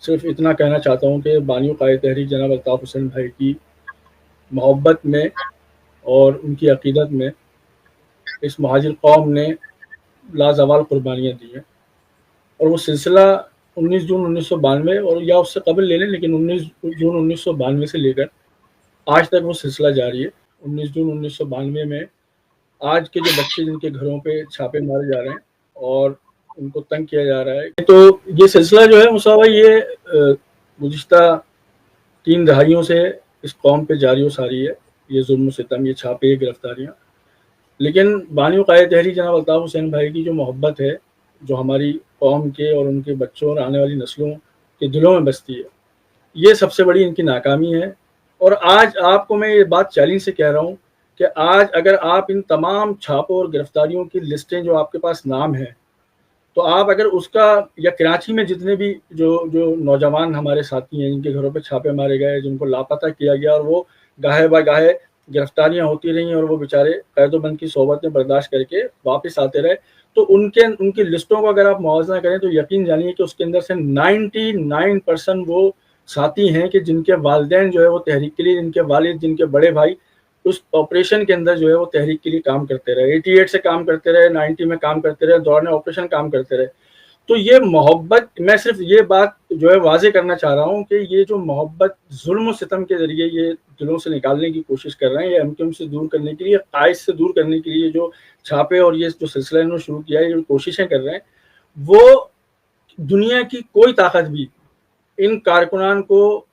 صرف اتنا کہنا چاہتا ہوں کہ بانی و قائد تحریک جناب الطاف حسین بھائی کی محبت میں اور ان کی عقیدت میں اس مہاجر قوم نے لازوال قربانیاں دی ہیں، اور وہ سلسلہ 19 جون 1992 اور یا اس سے قبل لے لیں، لیکن 19 جون 1992 سے لے کر آج تک وہ سلسلہ جاری ہے۔ 19 جون 1992 میں آج کے جو بچے جن کے گھروں پہ چھاپے مارے جا رہے ہیں اور ان کو تنگ کیا جا رہا ہے، تو یہ سلسلہ جو ہے مصطفیٰ، یہ گزشتہ 3 دہائیوں سے اس قوم پہ جاری و ساری ہے، یہ ظلم و ستم، یہ چھاپے، یہ گرفتاریاں۔ لیکن بانی و قائد تحریک جناب الطاف حسین بھائی کی جو محبت ہے، جو ہماری قوم کے اور ان کے بچوں اور آنے والی نسلوں کے دلوں میں بستی ہے، یہ سب سے بڑی ان کی ناکامی ہے۔ اور آج آپ کو میں یہ بات چیلنج سے کہہ رہا ہوں کہ آج اگر آپ ان تمام چھاپوں اور گرفتاریوں کی لسٹیں جو آپ کے پاس نام ہیں، تو آپ اگر اس کا، یا کراچی میں جتنے بھی جو نوجوان ہمارے ساتھی ہیں جن کے گھروں پہ چھاپے مارے گئے، جن کو لاپتہ کیا گیا اور وہ گاہے بہ گاہے گرفتاریاں ہوتی رہیں اور وہ بیچارے قید و بند کی صحبتیں برداشت کر کے واپس آتے رہے، تو ان کی لسٹوں کو اگر آپ موازنہ کریں تو یقین جانیے کہ اس کے اندر سے 99% وہ ساتھی ہیں کہ جن کے والدین جو ہے وہ تحریک کے لیے، جن کے والد، جن کے بڑے بھائی اس آپریشن کے اندر جو ہے وہ تحریک کے لیے کام کرتے رہے، 88 سے کام کرتے رہے، 90 میں کام کرتے رہے، دوران آپریشن کام کرتے رہے۔ تو یہ محبت، میں صرف یہ بات جو ہے واضح کرنا چاہ رہا ہوں کہ یہ جو محبت ظلم و ستم کے ذریعے یہ دلوں سے نکالنے کی کوشش کر رہے ہیں، یہ MQM سے دور کرنے کے لیے، قائد سے دور کرنے کے لیے جو چھاپے اور یہ جو سلسلہ انہوں نے شروع کیا ہے، یہ کوششیں کر رہے ہیں، وہ دنیا کی کوئی طاقت بھی ان کارکنان کو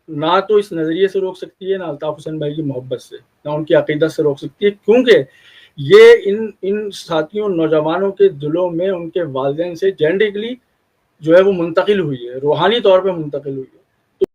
نہ تو اس نظریے سے روک سکتی ہے، نہ الطاف حسین بھائی کی محبت سے، نہ ان کی عقیدت سے روک سکتی ہے، کیونکہ یہ ان ساتھیوں نوجوانوں کے دلوں میں ان کے والدین سے جینیٹکلی جو ہے وہ منتقل ہوئی ہے، روحانی طور پہ منتقل ہوئی ہے۔